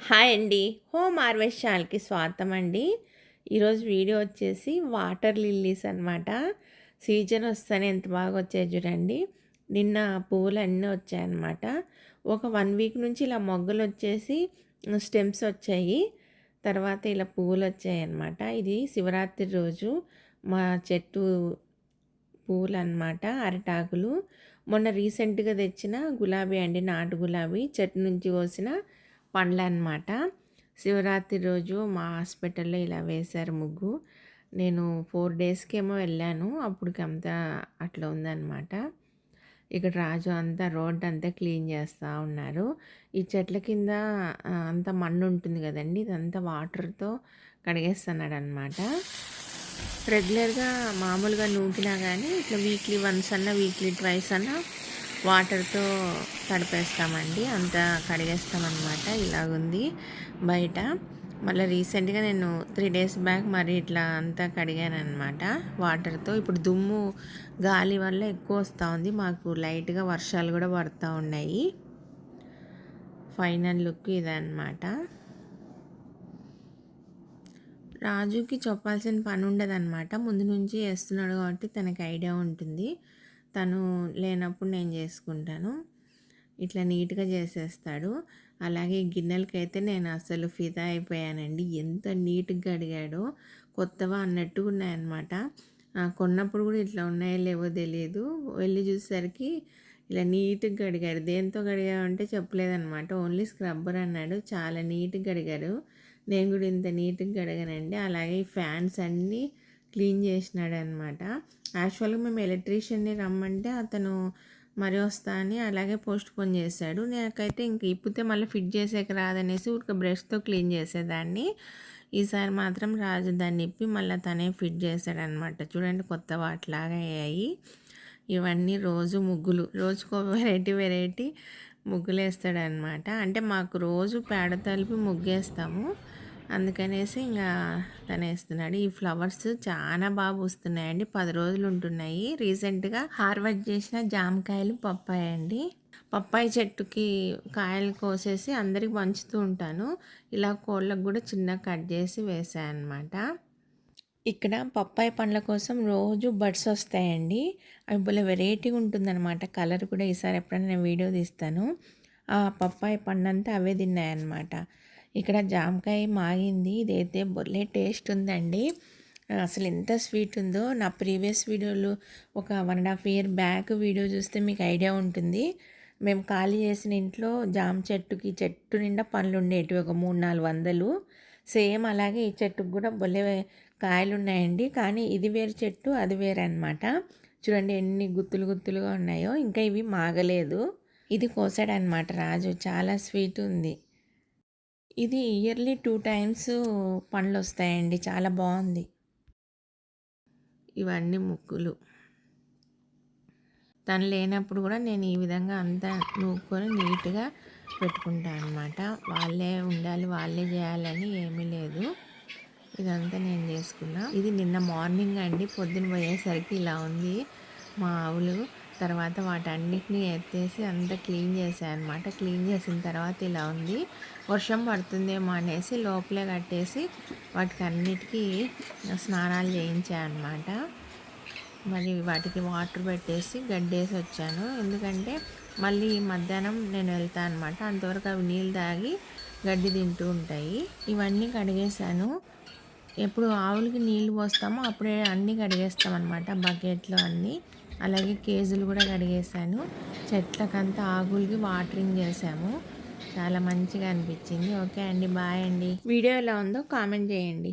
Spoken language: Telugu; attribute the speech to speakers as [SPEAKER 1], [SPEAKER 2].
[SPEAKER 1] హాయ్ అండి. హోమ్ హార్వెస్ట్ ఛానల్‌కి స్వాగతం అండి. ఈరోజు వీడియో వచ్చేసి వాటర్ లిల్లీస్ అనమాట. సీజన్ వస్తేనే ఎంత బాగా వచ్చాయి చూడండి. నిన్న పువ్వులన్నీ వచ్చాయన్నమాట. ఒక 1 వీక్ నుంచి ఇలా మొగ్గలు వచ్చేసి స్టెమ్స్ వచ్చాయి. తర్వాత ఇలా పువ్వులు వచ్చాయన్నమాట. ఇది శివరాత్రి రోజు మా చెట్టు పువ్వులన్నమాట, అరిటాకులు. మొన్న రీసెంట్‌గా తెచ్చిన గులాబీ అండి, నాటు గులాబీ చెట్టు నుంచి కోసిన పండ్లన్నమాట. శివరాత్రి రోజు మా హాస్పిటల్లో ఇలా వేశారు ముగ్గు. నేను 4 డేస్కేమో వెళ్ళాను. అప్పటికంతా అట్లా ఉందన్నమాట. ఇక్కడ రాజు అంతా రోడ్ అంతా క్లీన్ చేస్తూ ఉన్నారు. ఈ చెట్ల కింద అంతా మన్ను ఉంటుంది కదండి, ఇదంతా వాటర్తో కడిగేస్తున్నాడనమాట. రెగ్యులర్గా మామూలుగా నూకినా కానీ ఇట్లా వీక్లీ వన్స్ అన్నా వీక్లీ ట్వైస్ అన్నా వాటర్తో తడిపేస్తామండి, అంతా కడిగేస్తామన్నమాట. ఇలాగుంది బయట. మళ్ళీ రీసెంట్గా నేను 3 డేస్ బ్యాక్ మరి ఇట్లా అంతా కడిగాను అనమాట వాటర్తో. ఇప్పుడు దుమ్ము గాలి వల్ల ఎక్కువ వస్తూ ఉంది, మాకు లైట్గా వర్షాలు కూడా పడుతూ ఉన్నాయి. ఫైనల్ లుక్ ఇదన్నమాట. రాజుకి చెప్పాల్సిన పని ఉండదన్నమాట, ముందు నుంచి వేస్తున్నాడు కాబట్టి తనకి ఐడియా ఉంటుంది. తను లేనప్పుడు నేను చేసుకుంటాను. ఇట్లా నీట్గా చేసేస్తాడు. అలాగే గిన్నెలకైతే నేను అసలు ఫిదా అయిపోయానండి. ఎంత నీట్గా కడిగాడో, కొత్తవా అన్నట్టు ఉన్నాయన్నమాట. కొన్నప్పుడు కూడా ఇట్లా ఉన్నాయో లేవో తెలియదు. వెళ్ళి చూసేసరికి ఇలా నీట్గా కడిగాడు. దేంతో కడిగామంటే చెప్పలేదన్నమాట, ఓన్లీ స్క్రబ్బర్ అన్నాడు. చాలా నీట్గా కడిగాడు. నేను కూడా ఇంత నీట్గా కడగానండి. అలాగే ఈ ఫ్యాన్స్ అన్నీ క్లీన్ చేసినాడు అనమాట. యాక్చువల్గా మేము ఎలక్ట్రీషియన్ని రమ్మంటే అతను మరి వస్తా అని అలాగే పోస్ట్ పోన్ చేశాడు. నాకైతే ఇంక ఇప్పితే మళ్ళీ ఫిట్ చేసేకి రాదనేసి ఊరికే బ్రష్తో క్లీన్ చేసేదాన్ని. ఈసారి మాత్రం రాజు దాన్ని ఇప్పి మళ్ళీ తనే ఫిట్ చేశాడనమాట. చూడండి, కొత్త వాటిలాగా అయ్యాయి. ఇవన్నీ రోజు ముగ్గులు, రోజుకో వెరైటీ ముగ్గులు వేస్తాడనమాట. అంటే మాకు రోజు పేడ తలిపి ముగ్గేస్తాము, అందుకనేసి ఇంకా తను వేస్తున్నాడు. ఈ ఫ్లవర్స్ చాలా బాగా పూస్తున్నాయండి, 10 రోజులు ఉంటున్నాయి. రీసెంట్గా హార్వెస్ట్ చేసిన జామకాయలు, పప్పాయ అండి. పప్పాయ చెట్టుకి కాయలు కోసేసి అందరికి పంచుతూ ఉంటాను. ఇలా కోళ్ళకు కూడా చిన్నగా కట్ చేసి వేసాను అనమాట. ఇక్కడ పప్పాయ పండ్ల కోసం రోజు బడ్స్ వస్తాయండి. అవి భలే వెరైటీగా ఉంటుందన్నమాట. కలర్ కూడా ఈసారి ఎప్పుడైనా నేను వీడియో తీస్తాను. ఆ పప్పాయ పండు అంతా అవే తిన్నాయన్నమాట. ఇక్కడ జామకాయ మాగింది, ఇదైతే భలే టేస్ట్ ఉందండి. అసలు ఎంత స్వీట్ ఉందో. నా ప్రీవియస్ వీడియోలు ఒక 1.5 ఇయర్ బ్యాక్ వీడియో చూస్తే మీకు ఐడియా ఉంటుంది. మేము ఖాళీ చేసిన ఇంట్లో జామ చెట్టు నిండా పండ్లు ఉండేటివి, ఒక 300-400. సేమ్ అలాగే ఈ చెట్టుకు కూడా భలే కాయలు ఉన్నాయండి. కానీ ఇది వేరే చెట్టు, అది వేరే అనమాట. చూడండి ఎన్ని గుత్తులుగా ఉన్నాయో. ఇంకా ఇవి మాగలేదు. ఇది కోసాడనమాట రాజు, చాలా స్వీట్ ఉంది. ఇది ఇయర్లీ 2 టైమ్స్ పండ్లు వస్తాయండి, చాలా బాగుంది. ఇవన్నీ ముగ్గులు. తను లేనప్పుడు కూడా నేను ఈ విధంగా అంతా నూక్కొని నీట్గా పెట్టుకుంటాను అనమాట. వాళ్ళే ఉండాలి, వాళ్ళే చేయాలని ఏమీ లేదు. ఇదంతా నేను చేసుకున్నా. ఇది నిన్న మార్నింగ్ అండి, పొద్దున పోయేసరికి ఇలా ఉంది మా ఆవులు. తర్వాత వాటన్నిటిని ఎత్తేసి అంతా క్లీన్ చేసాను అనమాట. క్లీన్ చేసిన తర్వాత ఇలా ఉంది. వర్షం పడుతుందేమో అనేసి లోపలే కట్టేసి వాటికి అన్నిటికీ స్నానాలు చేయించాను అనమాట. మరి వాటికి వాటర్ పెట్టేసి గడ్డేసి వచ్చాను, ఎందుకంటే మళ్ళీ మధ్యాహ్నం నేను వెళ్తాను అనమాట. అంతవరకు అవి నీళ్ళు తాగి గడ్డి తింటూ ఉంటాయి. ఇవన్నీ కడిగేసాను. ఎప్పుడు ఆవులకి నీళ్ళు పోస్తామో అప్పుడే అన్నీ కడిగేస్తాం అనమాట, బకెట్లో అన్నీ. అలాగే కేజీలు కూడా కడిగేసాను. చెట్లకంతా ఆకులకి వాటరింగ్ చేసాము. చాలా మంచిగా అనిపించింది. ఓకే అండి, బాయ్ అండి. వీడియో ఎలా ఉందో కామెంట్ చేయండి.